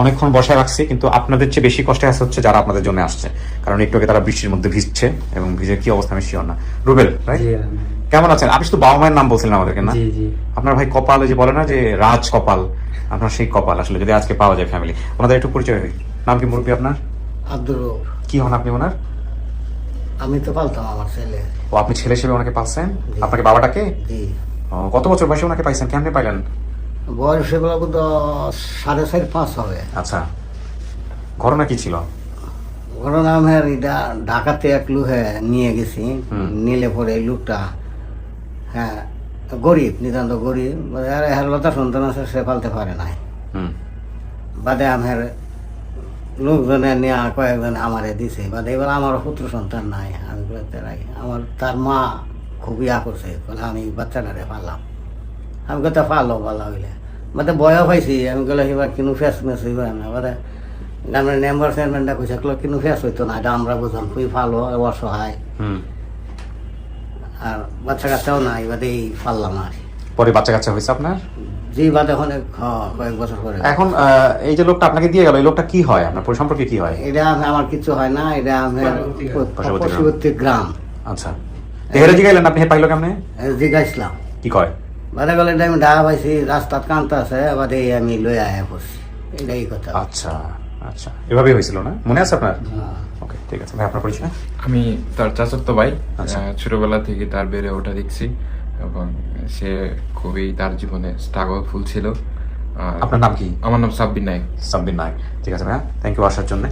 অনেকক্ষণ বসায় রাখছি, কিন্তু আপনাদের চেয়ে বেশি কষ্টে আছে হচ্ছে যারা আপনাদের জন্য আসছে, কারণ একটু আগে তারা বৃষ্টির মধ্যে ভিজছে এবং ভিজে কি অবস্থা আমি শিওর না। রুবেল ভাই কেমন আছেন? আপনি শুধু বাবা মায়ের নাম বলছিলেন আমাদেরকে না? আপনার ভাই কপাল, ওই যে বলে না যে রাজ কপাল, আপনার সেই কপাল আসলে যদি আজকে পাওয়া যায় ফ্যামিলি। ওনাদের একটু পরিচয় হই। নাম কি মুরব্বী আপনার? আব্দুর রউফ। কি হন আপনি ওনার? আমি তো পালতাম আমার ছেলে। ও, আপনি ছেলে হিসেবে ওনাকে পাচ্ছেন? আপনাকে বাবাটাকে? জি। কত বছর বয়সে ওনাকে পাইছেন? কেমনে পাইলেন? বয়স এগুলো তো 4.5-5 হবে। আচ্ছা, ঘটনা কি ছিল? ঘটনা আমার এটা ঢাকাতে এক লুহে নিয়ে গেছি, নিলে পরে এই লোকটা হ্যাঁ গরিব, নিতান্ত গরিব, আর লতা সন্তান আছে, সে পালতে পারে নাই। বাদে আমার লোকজনে নিয়ে কয়েকজন আমারে দিছে, বাদে এবার আমারও পুত্র সন্তান নাই। আমি বলতে রাই আমার তার মা খুব ইয়া করছে, বলে আমি বাচ্চাটারে পারলাম। আমি কথা পারলো ভালো হইলে বাদে বয়া পাইছি। আমি গেলে এবার কিনু ফেস মেস হইব না, বাদে আমরা মেম্বার চেয়ারম্যানটা কইছে কিনু ফেস হইতো না, এটা আমরা বুঝলাম খুবই ভালো অসহায়, আর বাচ্চা কাচ্চাও নাই, বাদে এই পারলাম আর। পরে বাচ্চা কাচ্চা হয়েছে আপনার? জি, বাদে অনেক কয়েক বছর পরে। এখন এই যে লোকটা আপনাকে দিয়ে গেল, এই লোকটা কি হয় আপনার সম্পর্কে? কি হয়? এটা আমার কিছু হয় না, এটা আমার পার্শ্ববর্তী গ্রাম। আচ্ছা, এর দিকে গেলেন আপনি, পাইলো কেমনে? জিজ্ঞাসলাম কি কয়? বাদে গেলে আমি ঢাকা পাইছি, রাস্তার কান্ত আছে, বাদে আমি লই আয়া পড়ছি, এটাই কথা। আচ্ছা আচ্ছা, এভাবেই হয়েছিল না? মনে আছে আপনার? ওকে, ঠিক আছে ভাই, আপনার পরিচয়? আমি তার চাচাতো ভাই। আচ্ছা। ছোটবেলা থেকে তার বেড়ে ওঠা দেখছি এবং সে খুবই তার জীবনে স্ট্রাগলফুল ছিল। আপনার নাম কি? আমার নাম সাব্বির নায়ক। সাব্বির নায়ক, ঠিক আছে ভাইয়া, থ্যাংক ইউ আসার জন্য।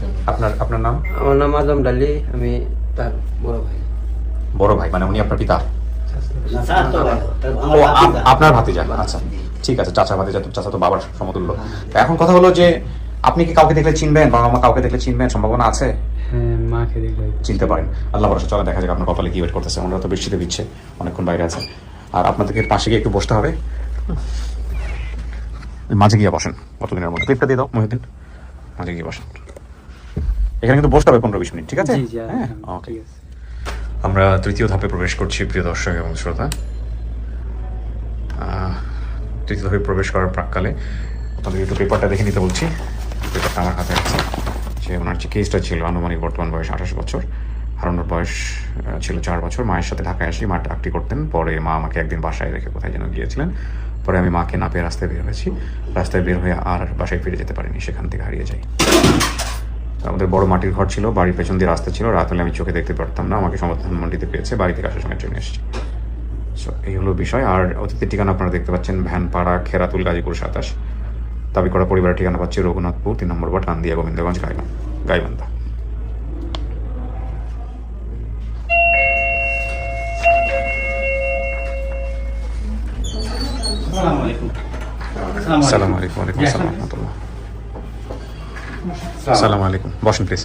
আপনার নাম? আমার নাম আজম ডালি, আমি তার বড় ভাই। বড় ভাই মানে উনি আপনার পিতা? ও, আপনার ভাতিজা। আচ্ছা ঠিক আছে, চাচা ভাতিজা, চাচা তো বাবার সমতুল্য। এখন কথা হলো যে আপনি কি কাউকে দেখলে চিনবেন? বাবা মা কাউকে দেখলে চিনবেন? সম্ভাবনা আছে? হ্যাঁ, মাকে দেখলে চিনতে পারেন। আল্লাহ ভরসা, চলে দেখা যাক আপনার কপালে কি ওয়েট করতেছে। ওনারা তো বৃষ্টিতে ভিজছে, অনেকক্ষণ বাইরে আছে। আর আপনাদেরকে পাশে গিয়ে একটু বসতে হবে, মাঝে গিয়ে বসেন। কতদিনের মধ্যে ক্লিপটা দিয়ে দাও মহিউদ্দিন, মাঝে গিয়ে বসেন। এখানে কিন্তু বসতে হবে 15-20 মিনিট, ঠিক আছে? হ্যাঁ, ওকে। আমরা তৃতীয় ধাপে প্রবেশ করছি প্রিয় দর্শক এবং শ্রোতা। তৃতীয় ধাপে প্রবেশ করার প্রাককালে আপনাদের একটু পেপারটা দেখে নিতে বলছি। পেপারটা আমার হাতে আছে। যে ওনার যে কেসটা ছিল, আনুমানিক বর্তমান বয়স 28 বছর, হারানোর বয়স ছিল 4 বছর। মায়ের সাথে ঢাকায় আসি, মা চাকরি করতেন। পরে মা আমাকে একদিন বাসায় রেখে কোথায় যেন গিয়েছিলেন। পরে আমি মাকে না পেয়ে রাস্তায় বের হয়েছি। রাস্তায় বের হয়ে আর বাসায় ফিরে যেতে পারিনি, সেখান থেকে হারিয়ে যাই। আমাদের বড় মাটির ঘর ছিল, বাড়ির পেছন দিয়ে রাস্তা ছিল, রাত হলে আমি চোখে দেখতে পারতাম না। আমাকে সমর্থন মন্ডিতে পেয়েছে, বাড়ি থেকে আসার সময় ট্রেনে এসেছি। সো এই হলো বিষয়। আর অতিথির ঠিকানা আপনারা দেখতে পাচ্ছেন, ভ্যানপাড়া, খেরাতুল, গাজীপুর 27। দাবি করা পরিবারের ঠিকানা পাচ্ছি রঘুনাথপুর 3 নম্বর ওয়ার্ড, কান্দিয়া, গোবিন্দগঞ্জ, গাইবান্ধা। আসসালামু আলাইকুম। ওয়ালাইকুম আসসালাম রহমতুল্লাহ। আসসালামু আলাইকুম, বসেন প্লিজ।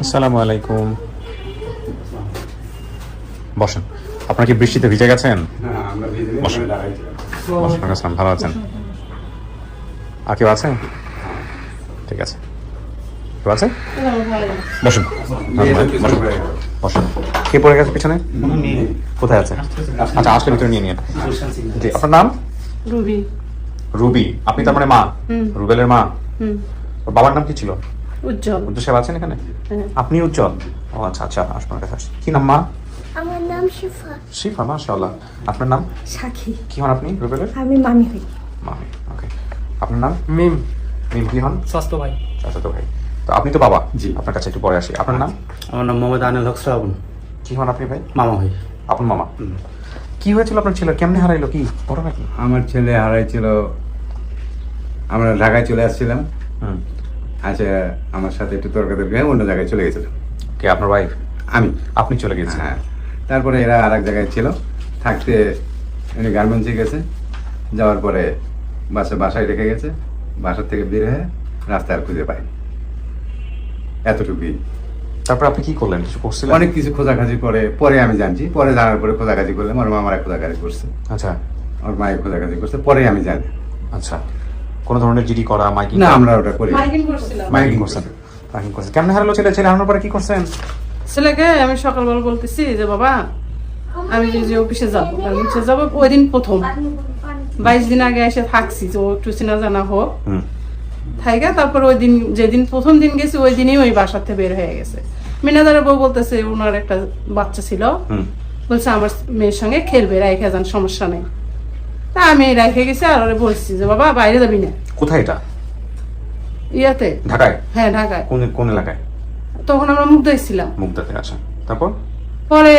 আসসালামু আলাইকুম, বসেন। আপনার কি বৃষ্টিতে ভিজে গেছেন? বসেন। আসসালাম, ভালো আছেন? আর কেউ আছে? ঠিক আছে, কেউ আছে? বসুন বসুন। কে পড়ে গেছে পিছনে? কোথায় আছে? আচ্ছা, আসলে ভিতরে নিয়ে নিন। জি, আপনার নাম? রুবি। রুবি, আপনি তার মানে মা? রুবেলের মা? ওর বাবার নাম কি ছিল? উজ্জ্বল। উজ্জ্বল সাহেব আছেন এখানে? আপনি উজ্জ্বল? ও আচ্ছা আচ্ছা, আপনার কাছে আসছি। কি নাম মা? আমার নাম শিফা। শিফা, মাশাআল্লাহ। আপনার নাম? সাক্ষী। কি হন আপনি রুবেলের? আমি মামি হই। মামি, ওকে। আপনার নাম? মিম। মিম কি হন? স্বাস্থ্য ভাই। আচ্ছা তো ভাই, তো আপনি তো বাবা। জি, আপনার কাছে একটু পরে আসি। আপনার নাম? আমার নাম মোহাম্মদ আনিল হক শ্রাবণ। কি হন আপনি ভাই? মামা ভাই। আপনার মামা। কি হয়েছিল আপনার ছেলে? কেমনে হারাইলো? কি ঘটনা কি? আমার ছেলে হারাইছিল, আমরা ঢাকায় চলে আসছিলাম। আচ্ছা, আমার সাথে একটু তর্কাতর্কি হয়ে অন্য জায়গায় চলে গেছিলাম। কে, আপনার ওয়াইফ? আমি। আপনি চলে গেছেন? হ্যাঁ। তারপরে এরা আর এক জায়গায় ছিল, থাকতে উনি গার্মেন্টসে গেছে। যাওয়ার পরে বাসায় রেখে গেছে। বাসার থেকে বের হয়ে রাস্তায় আর খুঁজে পাইনি, এতটুকুই। তারপর আপনি কি করলেন? কিছু করছিলেন? অনেক কিছু খোঁজাখাজি করে পরে আমি জানছি, পরে জানার পরে খোঁজাখাজি করলাম। আমার মামারা খোঁজাখাজি করছে, আচ্ছা। আমার মায়ের খোঁজাখাজি করছে, পরে আমি জানি। আচ্ছা, কোনো ধরনের জিডি করা, মাইকিং? না, আমরা ওটা করি। মাইকিং করছিলাম। মাইকিং করছেন? রাকিব করছে। কেমনে হারালো ছেলে? ছেলে হারানোর পরে কি করছেন? ছেলেকে আমি সকালবেলা বলতেছি যে বাবা আমি যে অফিসে যাবো, অফিসে যাবো ওই দিন প্রথম 22 দিন আগে এসে থাকছি যে ও একটু চেনা জানা হোক থাইকা। তারপর ওই দিন যেদিন প্রথম দিন গেছি ওই দিনই ওই বাসার থেকে বের হয়ে গেছে। মিনাদারের বউ বলতেছে ওনার একটা বাচ্চা ছিল, বলছে আমার মেয়ের সঙ্গে খেলবে, রাইখে যান, সমস্যা নেই। তা আমি রাইখে গেছি আর ওরে বলছি যে বাবা বাইরে যাবি না। কোথায় এটা? ইয়াতে, ঢাকায়? হ্যাঁ ঢাকায়। কোন এলাকায়? তখন আমরা মুগ্ধায় ছিলাম। মুগদাতে। আচ্ছা, তারপর? পরে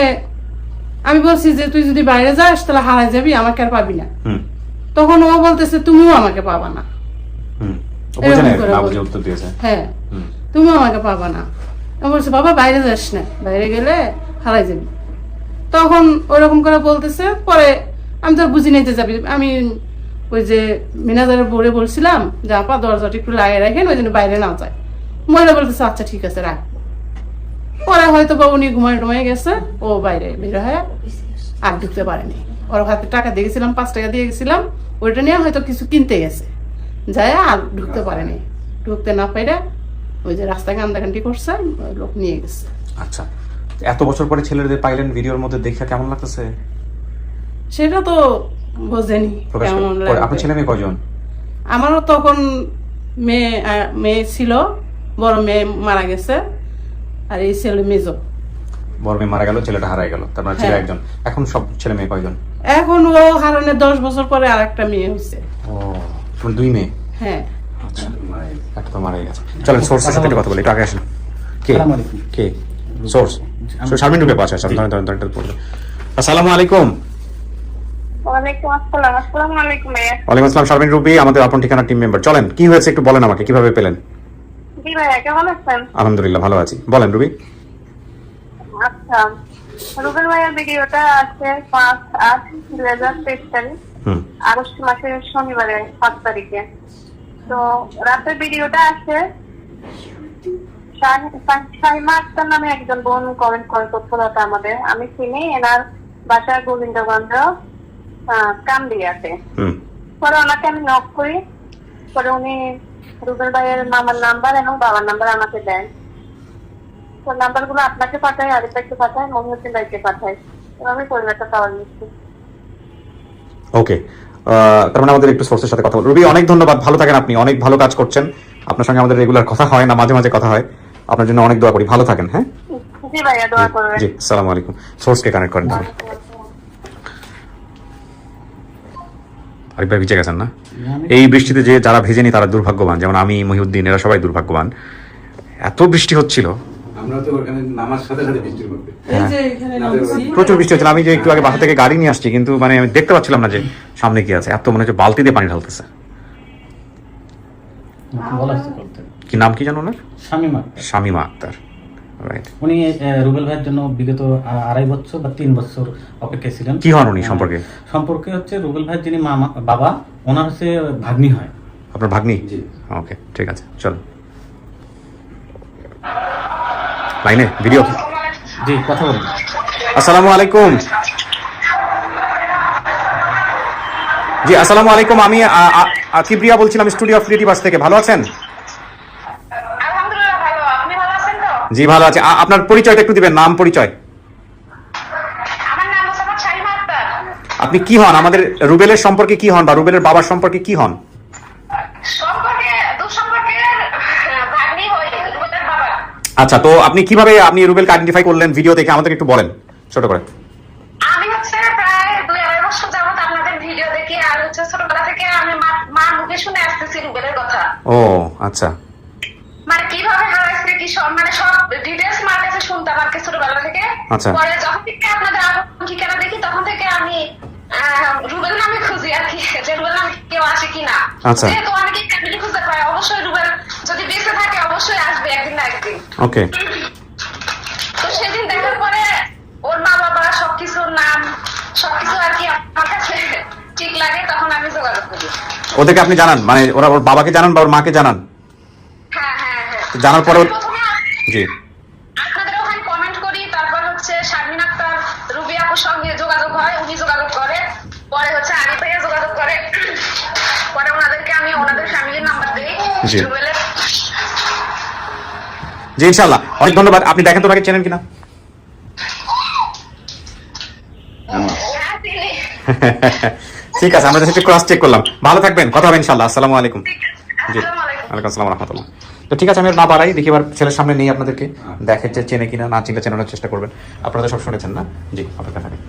আমি বলছি যে তুই যদি বাইরে যাস তাহলে হারাই যাবি, আমাকে আর পাবি না। তখন ও বলতেছে তুমিও আমাকে পাবা না। বুঝে নেই, এরকম করে বাবুজি বলে। উত্তর দিয়েছে। হ্যাঁ, তুমিও আমাকে পাবা না। আমি বলছি বাবা বাইরে যাস না, বাইরে গেলে হারাই যাবি। তখন ওইরকম করে বলতেছে। পরে আমি তো আর বুঝি নিতে যাবি, আমি ওই যে মিনাজারের বোরে বলছিলাম যে আপা দরজাটা একটু লাগিয়ে রাখেন, ওই জন্য বাইরে না যায়। মহিলা বলতেছে আচ্ছা ঠিক আছে রাখ। পরে হয়তো বা উনি ঘুমায় টুমায় গেছে, ও বাইরে বের হয়ে আর ঢুকতে পারেনি। ওর হাতে টাকা দিয়ে গেছিলাম, 5 টাকা দিয়ে গেছিলাম, ওইটা নিয়ে হয়তো কিছু কিনতে গেছে, যায় আর ঢুকতে পারেনি। ঢুকতে না পাইরে ওই যে রাস্তায় কান্দাকান্দি করছে, ওই লোক নিয়ে গেছে। আচ্ছা, এত বছর পরে ছেলেদের পাইলেন ভিডিওর মধ্যে, দেখে কেমন লাগতেছে? সেটা তো বোঝেনি কেমন আপনার লাগবে। ছেলে মেয়ে কয়জন? আমারও তখন মেয়ে ছিল, বড় মেয়ে মারা গেছে, আর এই ছেলে মেজো। বড় মেয়ে মারা গেল, ছেলেটা হারাই গেল, তার মানে ছেলে হ্যাঁ। একজন। এখন সব ছেলে মেয়ে কয়জন? এখন ও হারানোর 10 বছর পরে আর একটা মেয়ে হয়েছে। ও, তোমার 2 মেয়ে? হ্যাঁ। আচ্ছা, একটা তো মারাই গেছে। চলেন সোর্সের সাথে একটু কথা বলি, একটু আগে আসেন। কে কে সোর্স? শারমিন রূপে পাশে আসেন, ধরেন পড়বে। আসসালামু আলাইকুম। ওয়ালাইকুম আসসালাম। আসসালামু আলাইকুম ভাইয়া। ওয়ালাইকুম আসসালাম। শারমিন রূপী আমাদের আপন ঠিকানা টিম মেম্বার। চলেন, কি হয়েছে একটু বলেন আমাকে, কিভাবে পেলেন? জি ভাইয়া, কেমন আছেন? আলহামদুলিল্লাহ ভালো আছি। বলেন রূপী। আচ্ছা, রুবেল ভাইয়ার ভিডিওটা আছে 5/8/2023 তারিখ, আগস্ট মাসের শনিবারে 5 তারিখে। তো রাতের ভিডিওটা আছে শাহিমা আক্তার নামে একজন বোন কমেন্ট করে তথ্যদাতা আমাদের, আমি চিনি, এনার বাসা গোবিন্দগঞ্জ কামদিয়াতে। পরে ওনাকে আমি নক করি, পরে উনি রুবেল ভাইয়ের মামার নাম্বার এবং বাবার নাম্বার আমাকে দেন। তো নাম্বার গুলো আপনাকে পাঠাই, আরিফাকে পাঠাই, মহিউদ্দিন ভাইকে পাঠাই, আমি পরিবারটা পাওয়ার নিচ্ছি। ওকে, তার মানে আমাদের একটু সোর্সের সাথে কথা বল। রুবি, অনেক ধন্যবাদ, ভালো থাকেন আপনি, অনেক ভালো কাজ করছেন। আপনার সঙ্গে আমাদের রেগুলার কথা হয় না, মাঝে মাঝে কথা হয়। আপনার জন্য অনেক দোয়া করি, ভালো থাকেন। হ্যাঁ জি ভাইয়া, দোয়া করবেন। জি, আসসালামু আলাইকুম। সোর্সকে কানেক্ট করেন তাহলে। আরিফ ভাই ভিজে গেছেন না? এই বৃষ্টিতে যে যারা ভেজেনি তারা দুর্ভাগ্যবান, যেমন আমি, মহিউদ্দিন, এরা সবাই দুর্ভাগ্যবান। এত বৃষ্টি হচ্ছিল, আমরা তো ওখানে নামার সাথে সাথে বৃষ্টির মধ্যে এই যে এখানে নামছি। প্রচুর বৃষ্টি হচ্ছিল। আমি যে একটু আগে বাসা থেকে গাড়ি নিয়ে আসছি, কিন্তু মানে আমি দেখতে পাচ্ছিলাম না যে সামনে কি আছে। এত মনে হচ্ছে বালতি দিয়ে পানি ঢালতেছে। কি নাম কি জানো ওনার? শামিমা আক্তার। রাইট। উনি রুবেল ভাইয়ের জন্য বিগত 2.5 বছর বা 3 বছর অপেক্ষায় ছিলেন। কি হন উনি সম্পর্কে? সম্পর্কে হচ্ছে রুবেল ভাইয়ের যিনি বাবা, ওনার হচ্ছে ভাগ্নি হয়। আপনার ভাগ্নি? ওকে, ঠিক আছে, চলো লাইনে ভিডিও। জি, কথা বলুন। আসসালামু আলাইকুম। জি, আসসালামু আলাইকুম। আমি কিবরিয়া বলছিলাম, স্টুডিও অফ ক্রিয়েটিভ আর্টস থেকে। ভালো আছেন? আলহামদুলিল্লাহ ভালো, আপনি ভালো আছেন তো? জি ভালো আছি। আপনার পরিচয়টা একটু দিবেন, নাম পরিচয়। আমার নাম মোসাম্মদ শাহিমা আক্তার। আপনি কি হন? আমাদের রুবেলের সম্পর্কে কি হন, বা রুবেলের বাবার সম্পর্কে কি হন? ভাগ্নি হই রুবেলের বাবা। আচ্ছা, তো আপনি কিভাবে আপনি রুবেলকে আইডেন্টিফাই করলেন ভিডিও দেখে, আমাদেরকে একটু বলেন ছোট করে। আমি হচ্ছে প্রায় 2-2.5 বছর যাবত আপনাদের ভিডিও দেখি, আর হচ্ছে ছোটবেলা থেকে আমি মার মুখে শুনে আসতেছি রুবেলের কথা। ও আচ্ছা। মানে কিভাবে হারাইছে, কি সব মানে সব ডিটেইলস মার কাছে শুনতাম আর কি ছোটবেলা থেকে। আচ্ছা। পরে যখন থেকে আপনাদের ঠিকানা দেখি তখন থেকে আমি রুবেল নামে খুঁজি আর কি, যে রুবেল নামে কেউ আসে কিনা। আচ্ছা। যেহেতু অনেকে ফ্যামিলি খুঁজতে পারে, অবশ্যই রুবেল যদি বেঁচে থাকে অবশ্যই আসবে একদিন না একদিন। ওকে। তো সেদিন দেখার পরে ওর মা বাবা সবকিছুর নাম সবকিছু আর কি আমার কাছে ঠিক লাগে, তখন আমি যোগাযোগ করি। ওদেরকে আপনি জানান, মানে ওরা ওর বাবাকে জানান বা ওর মাকে জানান? হ্যাঁ হ্যাঁ হ্যাঁ। তো জানার পরে জি আপনাদের ওখানে কমেন্ট করি, তারপর হচ্ছে শারমিন আক্তার রুবি আপুর সঙ্গে যোগাযোগ হয়, উনি যোগাযোগ করে, পরে হচ্ছে আরিফ ভাইয়া যোগাযোগ করে, পরে ওনাদেরকে আমি ওনাদের ফ্যামিলির নাম্বার দিই। জি। রুবেলের জি ইনশাআল্লাহ, অনেক ধন্যবাদ। আপনি দেখেন তো তাকে চেনেন কিনা। ঠিক আছে, আমরা একটু ক্রস চেক করলাম। ভালো থাকবেন, কথা হবে ইনশাআল্লাহ। আসসালামু আলাইকুম। জি ওয়ালাইকুম আসসালাম ওয়া রাহমাতুল্লাহ। তো ঠিক আছে, আমি আর না বাড়াই, দেখি এবার ছেলের সামনে নেই আপনাদেরকে, দেখেন যে চেনে কিনা, না চিনলে চেনানোর চেষ্টা করবেন। আপনারা তো সব শুনেছেন না? জি, অপেক্ষা থাকেন।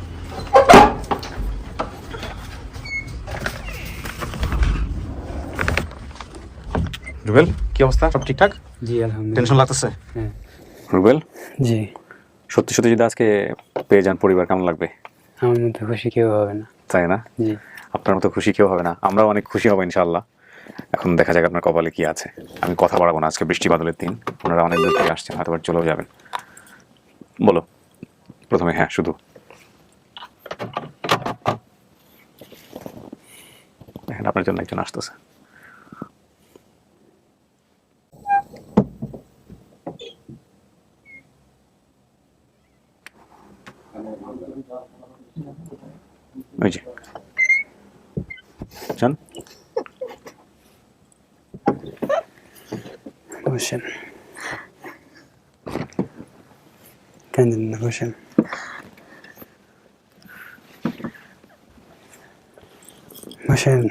রুবেল, কি অবস্থা? সব ঠিকঠাক? জি আলহামদুলিল্লাহ। টেনশন লাগতেছে? হ্যাঁ। রুবেল, জি, সত্যি সত্যি যদি আজকে পেয়ে যান, পরিবার কেমন লাগবে? আমার মতো খুশি কেউ হবে না। তাই না? জি। আপনার মতো খুশি কেউ হবে না, আমরাও অনেক খুশি হব ইনশাআল্লাহ। এখন দেখা যাক আপনার কপালে কি আছে। আমি কথা বাড়াবো না, আজকে বৃষ্টি বাদলের দিন, ওনারা অনেক দূর থেকে আসছেন, হয়তো চলেও যাবেন। বলো প্রথমে। হ্যাঁ, শুধু দেখেন আপনার জন্য একজন আসতেছে। ওই যে যান, বসেন, কান্দেন না, বসেন। বসেন।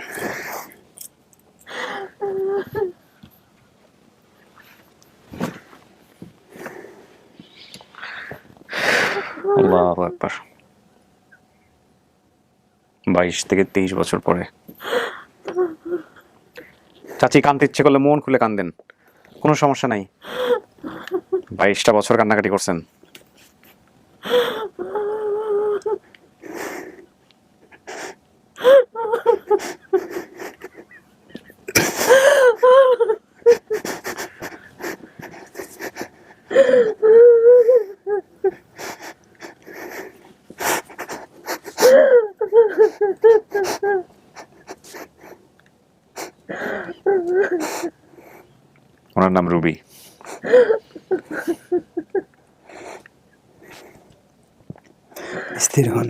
আল্লাহু আকবার। 22 থেকে 23 বছর পরে। চাচি, কাঁদতে ইচ্ছে করলে মন খুলে কান্দেন, কোনো সমস্যা নাই। 22টা বছর কান্নাকাটি করছেন। ওনার নাম রুবি। স্থির হন,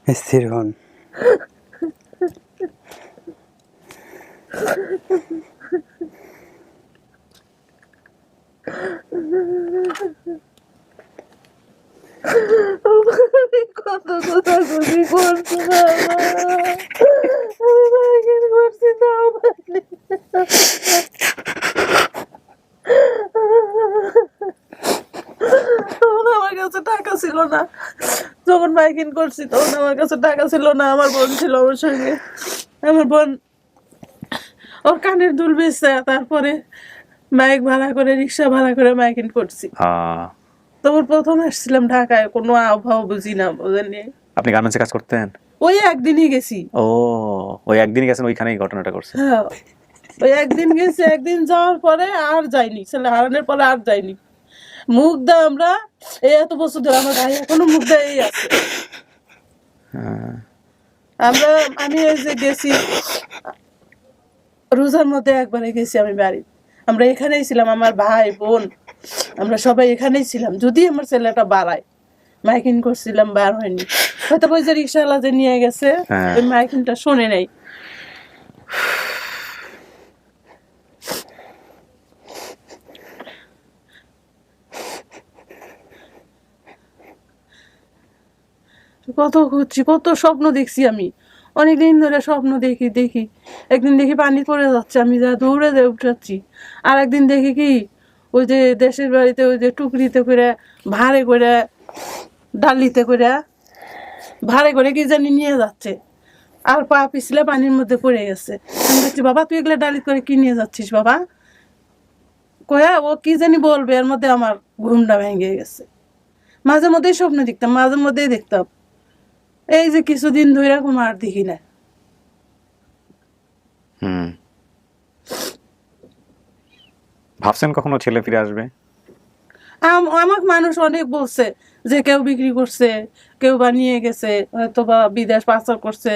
স্থির হন। কত কোথাকুতি করছো আমি মাইগ্রেন করছি, তাও পারিনি। তখন আমার কাছে টাকা ছিল না, যখন মাইকিন করছি তখন আমার কাছে টাকা ছিল না। আমার বোন ছিল আমার সঙ্গে, আমার বোন ওর কানের দুল বেচছে, তারপরে বাইক ভাড়া করে, রিক্সা ভাড়া করে মাইকিন করছি। তখন প্রথম আসছিলাম ঢাকায়, কোনো আবহাওয়া বুঝি না, বুঝেননি। আপনি গার্মেন্টসে কাজ করতেন? ওই একদিনই গেছি। ও, ওই একদিনই গেছেন, ওইখানেই ঘটনাটা করছে। হ্যাঁ, ওই একদিন গেছি, একদিন যাওয়ার পরে আর যাইনি, ছেলে হারানোর পরে আর যাইনি। মুগ্ধা আমরা এই এত বছর ধরে, আমার ভাই এখনো মুগ্ধা এই আছে। আমি এই যে গেছি রোজার মধ্যে একবারে গেছি আমি বাড়ি, আমরা এখানেই ছিলাম, আমার ভাই বোন আমরা সবাই এখানেই ছিলাম। যদি আমার ছেলেটা বাড়ায়, মাইকিং করছিলাম, বার হয়নি, হয়তো ওই যে রিক্সাওয়ালা যে নিয়ে গেছে ওই মাইকিংটা শোনে নাই। কত খুঁজছি, কত স্বপ্ন দেখছি আমি, অনেকদিন ধরে স্বপ্ন দেখি দেখি। একদিন দেখি পানি পড়ে যাচ্ছে, আমি যা দৌড়ে দিয়ে উঠাচ্ছি। আর একদিন দেখি কি, ওই যে দেশের বাড়িতে ওই যে টুকরিতে করে, ভাড়ে করে, ডালিতে করে, ভাড়ে করে কি জানি নিয়ে যাচ্ছে, আর পা পিছলে পানির মধ্যে পড়ে গেছে। আমি বলছি, বাবা তুই এগুলো ডালিত করে কি নিয়ে যাচ্ছিস বাবা? কয়া ও কি জানি বলবে, এর মধ্যে আমার ঘুমটা ভেঙে গেছে। মাঝে মধ্যেই স্বপ্ন দেখতাম, মাঝে মধ্যেই দেখতাম। এই যে কিছুদিন ধরে এরকম আর দেখি না। ভাবছেন কখনো ছেলে ফিরে আসবে? আমাকে মানুষ অনেক বলছে যে কেউ বিক্রি করছে, কেউ বা নিয়ে গেছে, হয়তো বা বিদেশ পাচার করছে।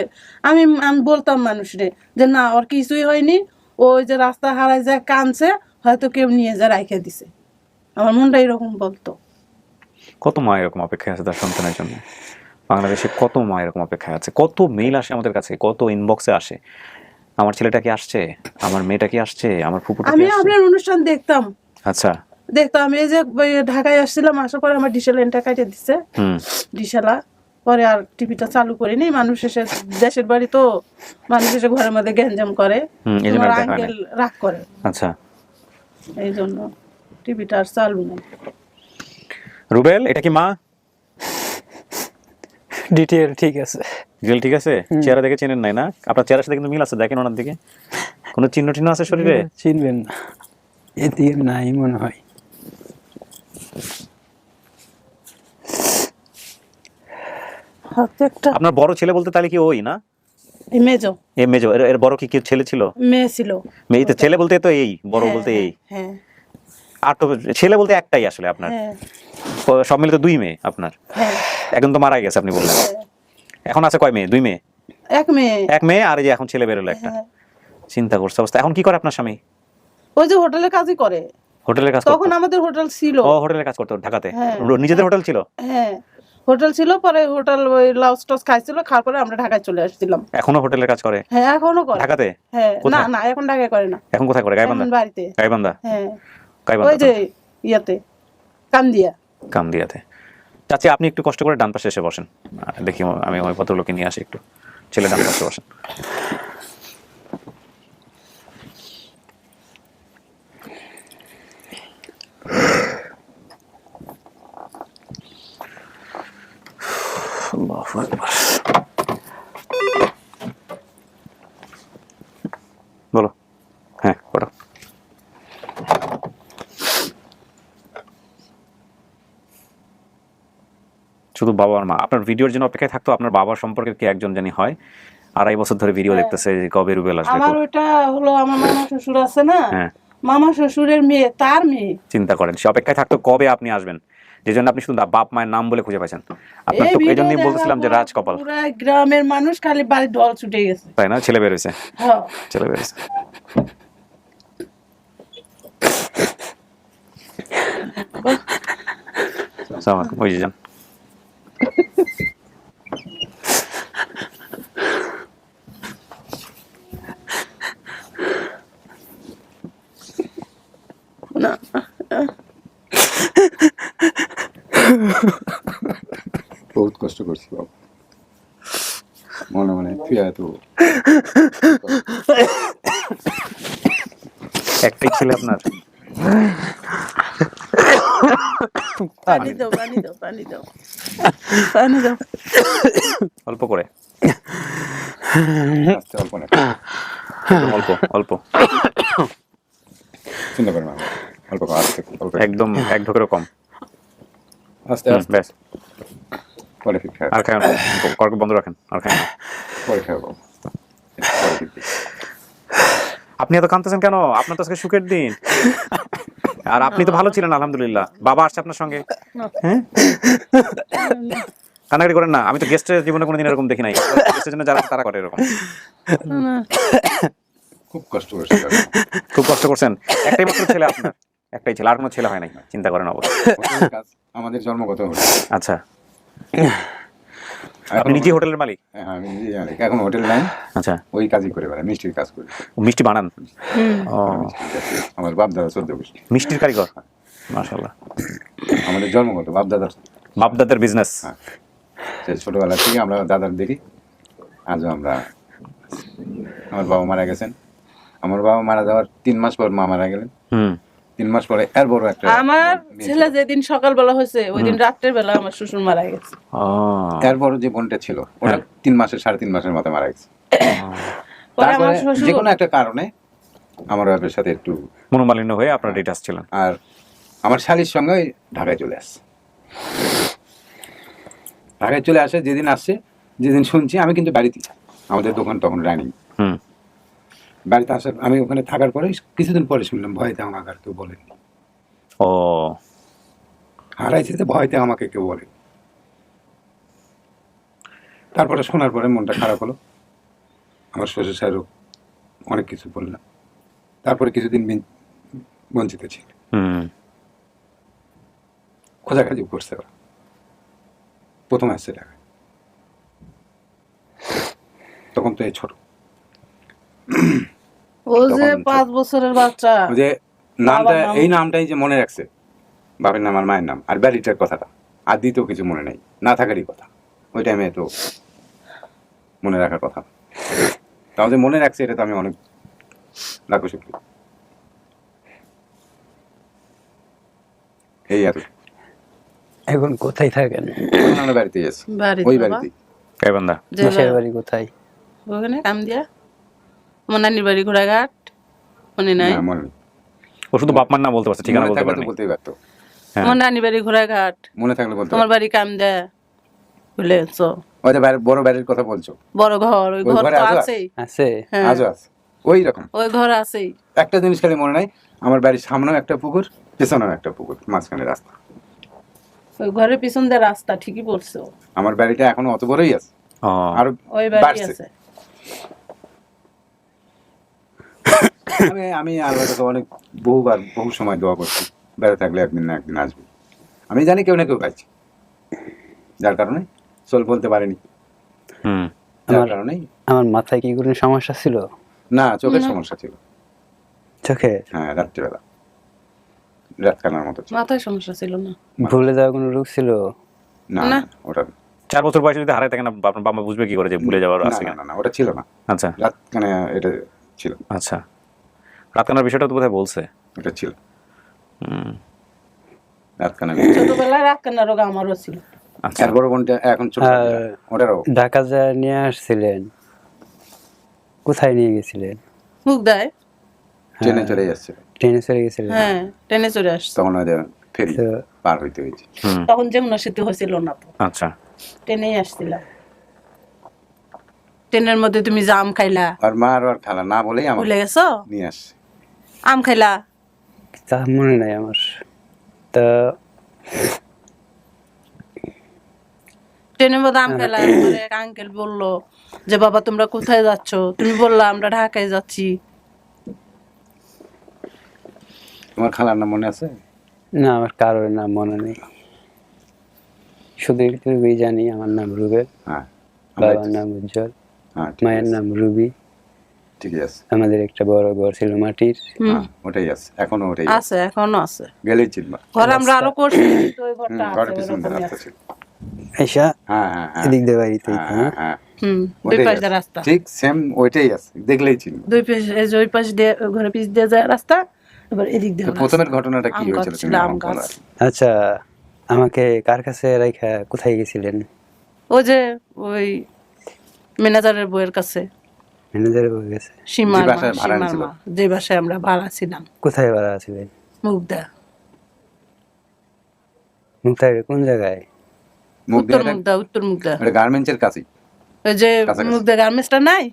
আমি বলতাম মানুষরে যে না, ওর কিছুই হয়নি, ওই যে রাস্তা হারায় যায় কানছে, হয়তো কেউ নিয়ে যা রাইখে দিছে। আমার মনটা এরকম বলতো। কত মা এরকম অপেক্ষায় আছে তার সন্তানের জন্য। বাংলাদেশে কত মা এরকম অপেক্ষায় আছে, কত মেইল আসে আমাদের কাছে, কত ইনবক্সে আসে, আমার ছেলেটা কি আসছে, আমার মেয়েটা কি আসছে, আমার ফুপুটা কি আমি আসছে। আপনার অনুষ্ঠান দেখতাম, আচ্ছা। দেখতো আমি এই যে ওই ঢাকায় আসছিলাম, আসার পরে আমার ডিশেল লাইনটা কাটে দিচ্ছে, হুম। ডিশেলা। পরে আর টিভিটা চালু করিনি, মানুষ এসে, দেশের বাড়ি তো, মানুষ এসে ঘরের মধ্যে গ্যাঞ্জাম করে, এই জন্য তোমার আর দেখা হয় আঙ্কেল রাগ করে, আচ্ছা। এই জন্য টিভিটা আর চালু নেই। রুবেল, এটা কি মা? ডিটেল ঠিক আছে। রিয়েল ঠিক আছে? চেহারা দেখে চেনেন নাই না? আপনার চেহারার সাথে কিন্তু মিল আছে, দেখেন ওনার দিকে। কোনো চিহ্ন টিহ্ন আছে শরীরে? চিনবেন না, এদিকে নাই মনে হয়। হাতে একটা আপনার বড় ছেলে বলতে তাহলে কি ওই না? মেজো এ মেজো, এর বড় কি কেউ ছেলে ছিল? মেয়ে ছিল। মেয়ে তো, ছেলে বলতে তো এই, বড় বলতে এই। হ্যাঁ আর তো ছেলে বলতে একটাই আসলে আপনার। হ্যাঁ সব মিলে তো 2 মেয়ে আপনার। হ্যাঁ। এখন তো মারা গেছে আপনি বললেন। এখন আছে কয় মেয়ে? 2 মেয়ে। এক মেয়ে। এক মেয়ে, আর এই যে এখন ছেলে বেরোলো একটা। হ্যাঁ। চিন্তা করছে অবস্থা। এখন কি করে আপনার স্বামী? ওই যে হোটেলে কাজই করে। হোটেলের কাজ তখন করতো? আমাদের হোটেল ছিল। ও হোটেলের কাজ করতো ঢাকাতে? হ্যাঁ। নিজেদের হোটেল ছিল? হ্যাঁ হোটেল ছিল, পরে হোটেল ওই লাউস টাউস খাইছিল, খাওয়ার পরে আমরা ঢাকায় চলে আসছিলাম। এখনো হোটেলের কাজ করে? হ্যাঁ এখনো করে। ঢাকাতে? হ্যাঁ। না কোথায়? না এখন ঢাকায় করে না, এখন কোথায় করে? গাইবান্ধা? এখন বাড়িতে। গাইবান্ধা? হ্যাঁ গাইবান্ধা ওই যে ইয়াতে কামদিয়া। কামদিয়াতে। চাচি, আপনি একটু কষ্ট করে ডান পাশে এসে বসেন, দেখি আমি ওই পত্রগুলোকে নিয়ে আসি একটু। ছেলে ডান পাশে বসেন। আল্লাহু আকবার। বলো। হ্যাঁ পড়ো। শুধু বাবা আর মা আপনার ভিডিওর জন্য অপেক্ষায় থাকতো? আপনার বাবার সম্পর্কে কি একজন জানি হয়, 2.5 বছর ধরে ভিডিও দেখতেছে যে কবে রুবেল আসবে। আমার ওটা হলো আমার মামা শ্বশুর আছে না, হ্যাঁ। মামা শ্বশুরের মেয়ে, তার মেয়ে। চিন্তা করেন, সে অপেক্ষায় থাকতো কবে আপনি আসবেন, যে জন্য আপনি শুধু বাপ মায়ের নাম বলে খুঁজে পাচ্ছেন। আপনার তো এই জন্যই বলতেছিলাম যে রাজ কপাল। পুরো গ্রামের মানুষ খালি বাড়ি ঢল ছুটে গেছে, তাই না? ছেলে বের হয়েছে। হ্যাঁ ছেলে বের হয়েছে। ওই যে যান। না বহুত কষ্ট করছি বাবা, মনে মনে ফিরে তো। একটাই ছেলে আপনার? পানি দাও, পানি দাও, পানি দাও, পানি দাও। অল্প করে, আস্তে অল্প না, অল্প অল্প, চিন্তা করেন না, অল্প করে, আস্তে অল্প, একদম এক ঢোকেরও কম। আস্তে আস্তে, ব্যাস, পরে ঠিক খাবে, আর খায় না, কর্ক বন্ধ রাখেন, আর খায় না। পরে খাবো। আপনি এত কাঁদতেছেন কেন? আপনার তো আজকে সুখের দিন, আর আপনি তো ভালো ছিলেন আলহামদুলিল্লাহ। বাবা আসছে আপনার সঙ্গে, হ্যাঁ? কান্নাকাটি করেন না। আমি তো গেস্টের জীবনে কোনোদিন এরকম দেখি নাই। গেস্টের জন্য যারা তারা করে এরকম। খুব কষ্ট করছি, খুব কষ্ট করছেন। একটাই মাত্র ছেলে আপনার? একটাই ছেলে, আর কোনো ছেলে হয় নাই? চিন্তা করেন অবশ্য। আমাদের জন্মগত হোটেল। আচ্ছা, আপনি নিজে হোটেলের মালিক? হ্যাঁ আমি নিজেই মালিক। এখন হোটেল নাই, আচ্ছা, ওই কাজই করে বেড়াই, মিষ্টির কাজ করি। মিষ্টি বানান? ও, আমার বাপ দাদা 14 গোষ্ঠী মিষ্টির কারিগর, মাশাআল্লাহ। আমাদের জন্মগত বাপ দাদার। বাপদাদার বিজনেস? হ্যাঁ, সেই ছোটবেলা থেকে আমরা দাদার দেখি আজও আমরা। আমার বাবা মারা গেছেন, আমার বাবা মারা যাওয়ার 3 মাস পর মা মারা গেলেন। 3 মাস পরে এর বড় একটা আমার ছেলে যেদিন সকালবেলা হয়েছে ওই দিন রাত্রের বেলা আমার শ্বশুর মারা গেছে। এর বড় যে বোনটা ছিল ওটা 3 মাসের 3.5 মাসের মাথায় মারা গেছে। পরে আমার তারপরে শ্বশুর যে কোনো একটা কারণে আমার বাবার সাথে একটু মনোমালিন্য হয়ে আপনার ডেটাস ছিলেন, আর আমার শালির সঙ্গে ঢাকায় চলে আসছে। ঢাকায় চলে আসে, যেদিন আসছে, যেদিন শুনছি, আমি কিন্তু বাড়িতে, আমাদের দোকান তখন রানিং। বাড়িতে আসার আমি ওখানে থাকার পরে কিছুদিন পরে শুনলাম ভয়তে আমাকে আর কেউ বলেনি। ও, হারাইছে যে ভয়তে আমাকে কেউ বলে। তারপরে শোনার পরে মনটা খারাপ হলো, আমার শ্বশুর সাহেবও অনেক কিছু বললাম। তারপরে কিছুদিন বঞ্চিত ছিল, খোঁজাখাজি করছে ওরা। প্রথম আসছে ঢাকায়, তখন তো এই ছোট, ও যে 5 বছরের বাচ্চা, যে নামটা বাবার নাম- এই নামটাই যে মনে রাখছে, বাপের নাম আর মায়ের নাম আর বাড়িটার কথাটা, আর দ্বিতীয় কিছু মনে নেই, না থাকারই কথা। ওই টাইমে তো মনে রাখার কথা, তাও যে মনে রাখছে এটা তো আমি অনেক লাখো শুক্র। এই আর এখন কোথায় থাকেন? আমরা বাড়িতেই আছি, বাড়িতে ওই বাবা। বাড়িতেই। গাইবান্ধা। যে দেশের বাড়ি কোথায়? ওখানে কাম দিয়া আমার নানির বাড়ি ঘোড়াঘাট মনে নাই। না, মনে নেই। ও শুধু বাপ মার নাম বলতে পারছে, ঠিকানা মনে বলতে থাকলে তো পারেনি। বলতেই পারতো, হ্যাঁ। আমার নানির বাড়ি ঘোড়াঘাট, মনে থাকলে বলতে তোমার পারতো। বাড়ি কাম দেয়া বুঝলেছ, ওই যে বড় বাড়ির কথা বলছো, বড় ঘর, ওই ওই ঘর ঘরে তো আজও আছেই। আছে? হ্যাঁ, আজও আছে ওই রকম। ওই ঘর আছেই। একটা জিনিস খালি মনে নাই, আমার বাড়ির সামনেও একটা পুকুর, পেছনেও একটা পুকুর, মাঝখানে রাস্তা। ওই ঘরের পিছন দিয়ে রাস্তা, ঠিকই বলছো। আমার বাড়িটা এখনো অত বড়ই আছে, ও, আর ওই বাড়ি বাড়ছে। আছে। আমি আল্লাহর কাছে অনেক বহুবার বহু সময় দোয়া করছি, বেড়ে থাকলে একদিন না একদিন আসবে। আমি জানি কেউ না কেউ পাইছে, যার কারণে চল বলতে পারেনি, হুম। যার আমার- কারণেই আমার মাথায় কি কোনো সমস্যা ছিল? না, চোখের সমস্যা ছিল। চোখে হ্যাঁ, রাত্রিবেলা রাত কানার মতো ছিল। মাথায় সমস্যা ছিল না। ভুলে যাওয়া কোনো রোগ ছিল? না না। ওটা 4 বছর বয়সে যদি হারায় থাকেন, আপনার বাবা বুঝবে কি করে যে ভুলে যাওয়ার না, আছে না, কিনা? না, ওটা ছিল না, আচ্ছা রাত কানে এটা ছিল, আচ্ছা, রাত কানার বিষয়টা তো বোধহয় বলছে। ওটা ছিল হুম, রাত কানে। ছোটবেলায় রাত কান্নার রোগ আমারও ছিল। আচ্ছা। আর বড় বোনটা এখন ছোট, ওটারও ঢাকা যা নিয়ে আসছিলেন, কোথায় নিয়ে গেছিলেন? মুখ দেয়। ট্রেনে চলে যাচ্ছে, ট্রেনে চলে গেছিলেন? হ্যাঁ, ট্রেনে চলে আসছে। তখন ওই যে ফেরি তো পার হইতে হয়েছে। হুম, তখন যমুনা সেতু হয়েছিল না তো, আচ্ছা। ট্রেনেই আসছিলাম। ট্রেনের মধ্যে তুমি যে আম খাইলা, আর মা আর খালা না বলেই আমার ভুলে গেছো? নিয়ে আসছে। আম খাইলা, তা মনে নাই আমার। তা ট্রেনের মধ্যে আম খাইলা। পরে এক আঙ্কেল বললো যে বাবা তোমরা কোথায় যাচ্ছ? তুমি বললা আমরা ঢাকায় যাচ্ছি। তোমার খালার নাম মনে আছে? না, আমার কারোর নাম মনে নেই, শুধু এটুকুই জানি আমার নাম রুবেল, হ্যাঁ, বাবার নাম উজ্জ্বল, হ্যাঁ, মায়ের নাম রুবি। ঠিকই আছে। আমাদের একটা বড় ঘর ছিল মাটির। হ্যাঁ, ওটাই আছে, এখনো ওটাই আছে, আছে, এখনো আছে। গেলেই চিনবা। ঘর আমরা আরো করছি, কিন্তু ওই ঘরটা আছে, ঘরের পিছনে ওরকমই রাস্তা আছে। ছিল। আইসা হ্যাঁ, হ্যাঁ, হ্যাঁ, এদিক দিয়ে বাড়িতে হ্যাঁ, হ্যাঁ, হ্যাঁ, দুই ওটাই পাশ আছে। দিয়ে রাস্তা, ঠিক সেম ওইটাই আছে, দেখলেই চিনবা। দুই পাশ, এই যে ওই পাশ দিয়ে ঘরের পিছ দিয়ে যায় রাস্তা, এবার এদিক দিয়ে তো প্রথমের ঘটনাটা কি আম গাছ হয়েছিল ছিল, তুমি আম আমাকে বলো গাছ। আর কি। আচ্ছা, আমাকে কার কাছে রাইখা কোথায় গেছিলেন? ওই যে ওই ম্যানেজারের বউয়ের কাছে, ম্যানেজার হয়ে গেছে? সীমার যে মা, বাসায় ভাড়া সীমার নিছিল। মা, যে বাসায় আমরা ভাড়া ছিলাম। কোথায় ভাড়া আছিলেন? মুগদা, মুক্তার কোন জায়গায়? মুখ উত্তর দিয়ে মুগদা, উত্তর মুগদা। এটা গার্মেন্টসের কাছেই, ওই যে কাছাকাছি। মুগদা গার্মেন্টসটা নাই,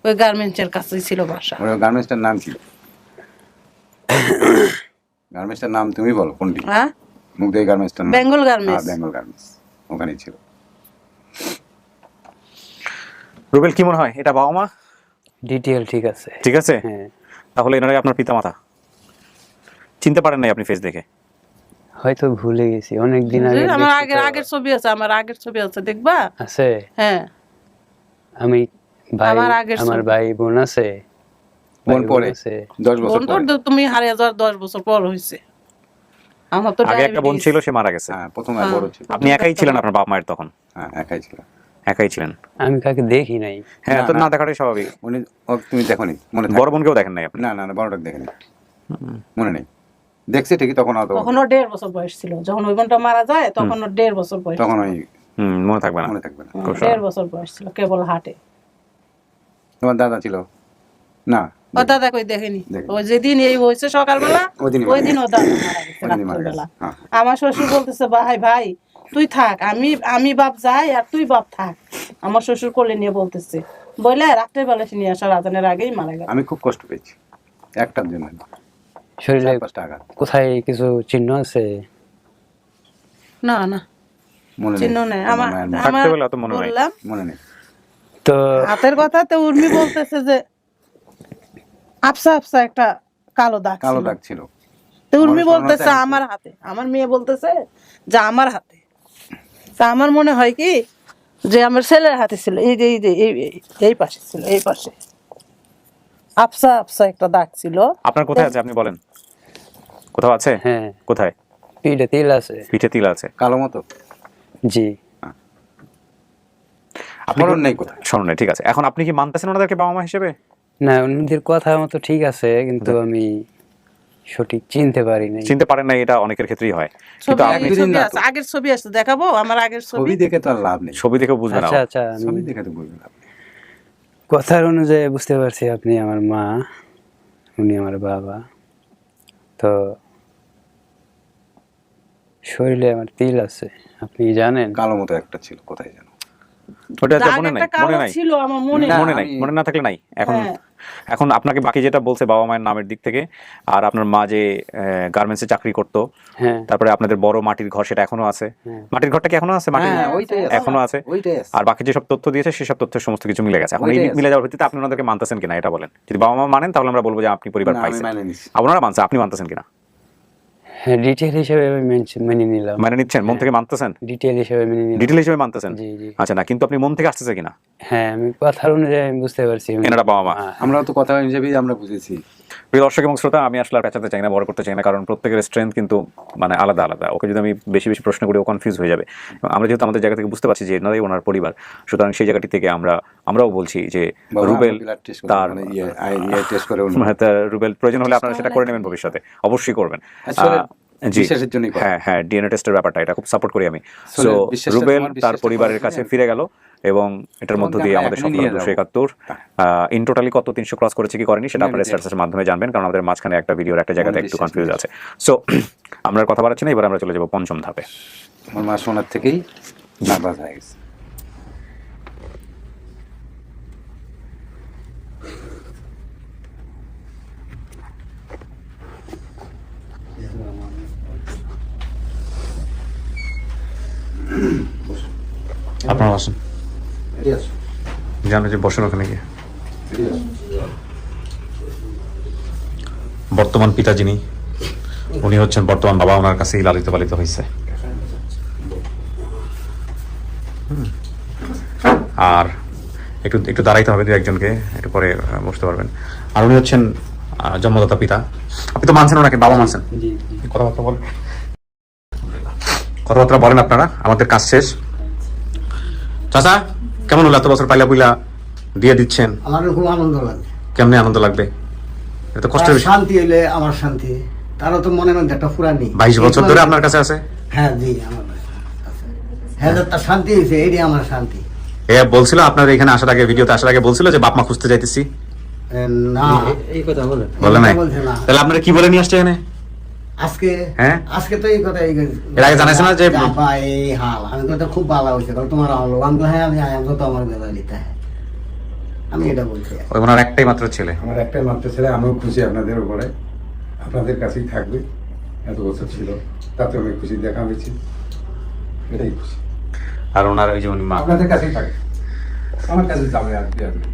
ওই গার্মেন্টসের কাছেই ছিল বাসা। ওই গার্মেন্টসটার নাম কি? গার্মেন্টসটার নাম তুমি বলো কোনটি? হ্যাঁ, মুখ দিয়ে গার্মেন্টসটার নাম? বেঙ্গল হ্যাঁ, গার্মেন্টস। বেঙ্গল গার্মেন্টস, ওখানেই ছিল। রুবেল, কি মনে হয় এটা বাবা মা? ডিটেল ঠিক আছে? ঠিক আছে, হ্যাঁ, তাহলে এনারাই আপনার পিতা মাতা। চিনতে পারেন নাই আপনি ফেস দেখে? হয়তো ভুলে গেছি, অনেক দিন আগে আমার দেখছি আগের তো। আগের ছবি আছে, আমার আগের ছবি আছে, দেখবা? আছে? হ্যাঁ, আমি ভাই, আমার আগের আমার ছবি। ভাই বোন আছে? বোন ভাই পরে আছে? 10 বছর বোন তোর পরে। তুমি হারিয়ে যাওয়ার 10 বছর পর হয়েছে। আমার তো আগে একটা বোন diabetes। ছিল, সে মারা গেছে। হ্যাঁ, প্রথম আর বড় ছিল। আপনি একাই ছিলেন আপনার বাপ মায়ের তখন? হ্যাঁ, একাই ছিল। একাই ছিলেন? আমি কাকে দেখি নাই। হ্যাঁ, না, তো না। না দেখাটাই স্বাভাবিক। উনি তুমি দেখোনি মনে থাকে? বড় বোনকেও দেখেন নাই আপনি? না, না, না, বড়টাকে দেখেনি, মনে নেই। দেখছি ঠিকই, তখন অত তখন ওর 1.5 বছর বয়স ছিল, যখন ওই বোনটা মারা যায় তখন ওর 1.5 বছর বয়স। তখন ওই মনে থাকবে না। মনে থাকবে না। 1.5 বছর বয়স ছিল, কেবল হাটে। তোমার দাদা ছিল না? ও দাদা কই দেখেনি, দেখেনি। ওই যেদিন এই হয়েছে সকালবেলা, ওইদিনই ওই দিন ও দাদা মারা গেছে ওইদিনই মারা গেছে, রাত্রিবেলা। হ্যাঁ। আমার শ্বশুর বলতেছে ভাই ভাই তুই থাক, আমি বাপ যাই আর তুই বাপ থাক। আমার শ্বশুর কোলে নিয়ে বলতেছে, বলে রাত্রেবেলা সে নিয়ে আসা রাজানের আগেই মারা গেল। আমি খুব কষ্ট পেয়েছি একটার জন্য, শরীরে 4-5টা আঘাত। কোথায় কিছু চিহ্ন আছে? না না, মনে নেই। চিহ্ন নেই আমার। মায়ের মুখ, থাকতে বলে অত মনে নাই। বললাম মনে নেই। তো হাতের কথা তো উর্মি বলতেছে যে আফসা আফসা একটা কালো দাগ কালো ছিল। দাগ ছিল। তো উর্মি আমার বলতেছে স্মরণে আমার হাতে, আমার মেয়ে বলতেছে যে আমার হাতে। তা আমার মনে হয় কি যে আমার ছেলের হাতে ছিল, এই যে এই পাশে ছিল, এই পাশে আফসা আফসা একটা দাগ ছিল। আপনার কোথায় আছে আপনি বলেন? কোথাও আছে? হ্যাঁ, কোথায়? পিঠে তিল আছে। পিঠে তিল আছে। কালো মতো জি। আপনার নেই কোথায়? স্মরণ নেই, ঠিক আছে। এখন আপনি কি মানতেছেন ওনাদেরকে বাবা মা হিসেবে? না, ওনাদের কথা মতো ঠিক আছে, কিন্তু আমি সঠিক চিনতে পারি নাই। চিনতে পারেন না, এটা অনেকের ক্ষেত্রেই হয়। কিন্তু আপনি ছবি আছে, আগের ছবি আছে, দেখাবো আমার আগের ছবি ছবি। দেখে তো আর লাভ নেই, ছবি দেখে বুঝবেন না। আচ্ছা আচ্ছা, ছবি আমি দেখে তো বুঝবেন না। কথার অনুযায়ী বুঝতে পারছি আপনি আমার মা, উনি আমার বাবা। তো শরীরে আমার তিল আছে, আপনি জানেন? কালো মতো একটা ছিল, কোথায় জানো? ওটা দাগ মনে নাই, একটা কালো মনে নাই, ছিল আমার মনে মনে নাই, মনে না থাকলে নাই। এখন হ্যাঁ। এখন আপনাকে বাকি যেটা বলছে বাবা মায়ের নামের দিক থেকে, আর আপনার মা যে গার্মেন্টসে চাকরি করতো, হ্যাঁ, তারপরে আপনাদের বড় মাটির ঘর সেটা এখনো আছে। হ্যাঁ। মাটির ঘরটা কি এখনো আছে? মাটির হ্যাঁ, ওইটাই আছে। এখনো আছে। ওইটাই আছে। আর বাকি যেসব তথ্য দিয়েছে সেসব তথ্যের সমস্ত কিছু মিলে গেছে। এখন এই ওইটাই আছে। মিলে যাওয়ার ভিত্তিতে আপনি ওনাদেরকে মানতেছেন কিনা এটা বলেন। যদি বাবা মা মানেন তাহলে আমরা বলবো যে আপনি পরিবার না, আমি পাইছেন। মানে নিচ্ছি। আপনারা মানছেন, আপনি মানতেছেন কিনা? হ্যাঁ, ডিটেল হিসেবে আমি মেনে নিলাম। মানে নিচ্ছেন, মন থেকে মানতেছেন? ডিটেল হিসেবে মেনে নিলাম। ডিটেল হিসেবে মানতেছেন? জি জি। আচ্ছা, না কিন্তু আপনি মন থেকে আসতেছে কিনা? হ্যাঁ, আমি কথার অনুযায়ী আমি বুঝতে পারছি এনারা বাবা মা। আমরা তো কথা হিসেবেই আমরা বুঝেছি। প্রিয় দর্শক এবং শ্রোতা, আমি আসলে আর পেঁচাতে চাই না, বড় করতে চাই না, কারণ প্রত্যেকের স্ট্রেংথ কিন্তু মানে আলাদা আলাদা। ওকে যদি আমি বেশি বেশি প্রশ্ন করি ও কনফিউজ হয়ে যাবে। আমরা যেহেতু আমাদের জায়গা থেকে বুঝতে পারছি যে এনারাই ওনার পরিবার, সুতরাং সেই জায়গাটি থেকে আমরাও বলছি যে রুবেল তার রুবেল প্রয়োজন হলে আপনারা সেটা করে নেবেন ভবিষ্যতে, অবশ্যই করবেন। জি, হ্যাঁ হ্যাঁ, ডিএনএ টেস্টের ব্যাপারটা এটা খুব সাপোর্ট করি আমি। সো রুবেল তার পরিবারের কাছে ফিরে গেল এবং এটার মধ্য দিয়ে আমাদের সফলতা 271 ইন টোটালি কত 300 ক্রস করেছে কি করেনি সেটা আপনারা স্ট্যাটাসের মাধ্যমে জানবেন, কারণ আমাদের মাঝখানে একটা ভিডিওর একটা জায়গাতে একটু কনফিউজ আছে। সো আমরা কথা বাড়াচ্ছি না, এবার আমরা চলে যাব পঞ্চম ধাপে। আমার মা সোনার থেকেই নার্ভাস হয়ে গেছে। আপনারা আসুন, জানো যে বসেন ওখানে গিয়ে। বর্তমান পিতা যিনি, উনি হচ্ছেন বর্তমান বাবা, ওনার কাছেই লালিত পালিত হয়েছে। আর একটু একটু দাঁড়াইতে হবে দু একজনকে, একটু পরে বসতে পারবেন। আর উনি হচ্ছেন জন্মদাতা পিতা। আপনি তো মানছেন ওনাকে, বাবা মানছেন? কথাবার্তা বলেন, কথাবার্তা বলেন আপনারা, আমাদের কাজ শেষ। চাচা কেমন হলো এত বছর পাইলা পুইলা দিয়ে দিচ্ছেন? আমার খুব আনন্দ লাগে। কেমনে আনন্দ লাগবে? এটা কষ্টের বিষয়। শান্তি হইলে আমার শান্তি, তারও তো মনে মধ্যে একটা ফুরানি। 22 বছর ধরে আপনার কাছে আছে? হ্যাঁ জি, আমার কাছে আছে। হ্যাঁ, একটা শান্তি হয়েছে, এটাই আমার শান্তি। এ বলছিল আপনার এখানে আসার আগে, ভিডিওতে আসার আগে বলছিল যে বাপ মা খুঁজতে যাইতেছি? না, এই কথা বলে বলে নাই? বলছে না। তাহলে আপনারা কি বলে নিয়ে আসছে এখানে? আজকে হ্যাঁ, আজকে তো এই কথা এর আগে জানাইছে না যে এই হাল, আমি তো খুব ভালো হয়েছে, কারণ তোমার হলো আমি তো হ্যাঁ আমি আয়াম তো আমার বেলা নিতে হ্যাঁ, আমি এটা বলছি। ওই ওনার একটাই মাত্র ছেলে? আমার একটাই মাত্র ছেলে, আমিও খুশি আপনাদের উপরে, আপনাদের কাছেই থাকবে। এত বছর ছিল, তাতে আমি খুশি দেখা হয়েছি, এটাই খুশি। আর ওনার ওই যে মা আপনাদের কাছেই থাকবে, আমার কাছে যাবে আর কি আসবে।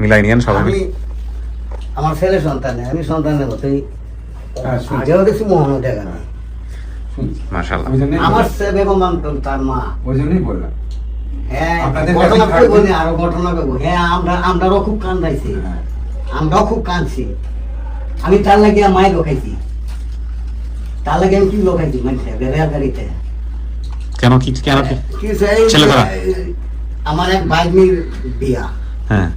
মিলাই নিয়েন সবাই আমি মিলে। আমার ছেলে সন্তানে, আমি সন্তানের মতোই হ্যাঁ, শুনছি। আগেও দেখছি মোহনও দেখা না। শুনছি। মাশাআল্লাহ। ওই জন্যই আমার সে বেগম মানতাম তার মা। ওই জন্যই বললাম। হ্যাঁ, আপনাদের ঘটনা কাছে কইব না, আরো ঘটনা কইব। হ্যাঁ, আমরাও খুব কান্দাইছি, হ্যাঁ। আমরাও খুব কাঁদছি। আমি তার লাগিয়া মায়ের লোকাইছি, তার লাগে আমি কি লোকাইছি মানুষের রেল গাড়িতে। কেন কি কেন কি? কি সেই ছেলে ধরা? আমার এক ভাগ্নির বিয়া, হ্যাঁ,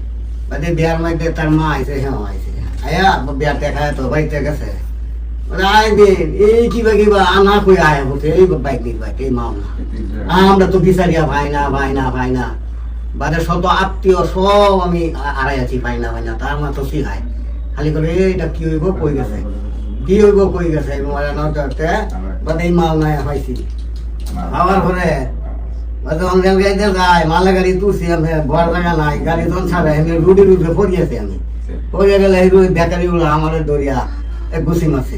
বাদে বিয়ার মধ্যে তার মা আইছে, হ্যাঁ আইছে, আয়া বিয়া দেখায় তো বাড়িতে গেছে, আই দিন এই কিবা কিবা আনা কই আয়া বলছে, এই ভাগ্নির ভাই, এই মামলা আমরা তো বিচারিয়া ভাই না ভাই না ভাই না, বাদে শত আত্মীয় সব আমি আড়াই আছি, ভাই না তার মা তো শিখায় খালি করে এইটা কি হইব কই গেছে, কি হইব কই গেছে, বাদে এই মাল নাই পাইছি। আবার পরে রেল গাড়িতে যাই, মালা গাড়ি তুলছি, আমি ঘর জায়গা নাই, গাড়ি যখন ছাড়ে আমি রুডি পড়িয়েছি, আমি পড়িয়ে গেলে বেকারি গুলো আমার দরিয়া এক গুছি মারছে।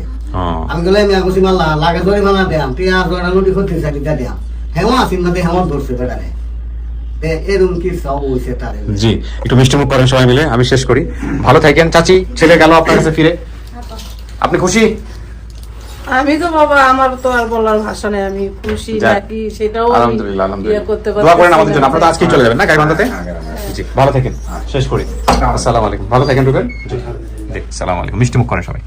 আমি গেলে আমি গুছি মারলাম, লাগে দড়ি মানা দিলাম, পেঁয়াজ দড়া রুটি করতে চাই দিলাম, হেমা আসিম না হেমা ধরছে বেড়ারে। এরকম কি সব হয়েছে তার। জি, একটু মিষ্টি মুখ করেন সবাই মিলে, আমি শেষ করি। ভালো থাকেন চাচি, ছেলে গেল আপনার কাছে ফিরে, আপনি খুশি? আমি তো বাবা, আমার তো আর বলার ভাষা নেই, আমি খুশি নাকি সেটাও আমি আলহামদুলিল্লাহ, ইয়ে আলহামদুলিল্লাহ। করতে দোয়া করেন পারতেছি আমাদের জন্য, না। আপনারা তো আজকেই চলে যাবেন না গাইবান্ধাতে? জি, ভালো থাকেন, শেষ করি। আসসালামু আলাইকুম, ভালো থাকেন রুবেল। জি, আসসালামু আলাইকুম, মিষ্টি মুখ করেন সবাই।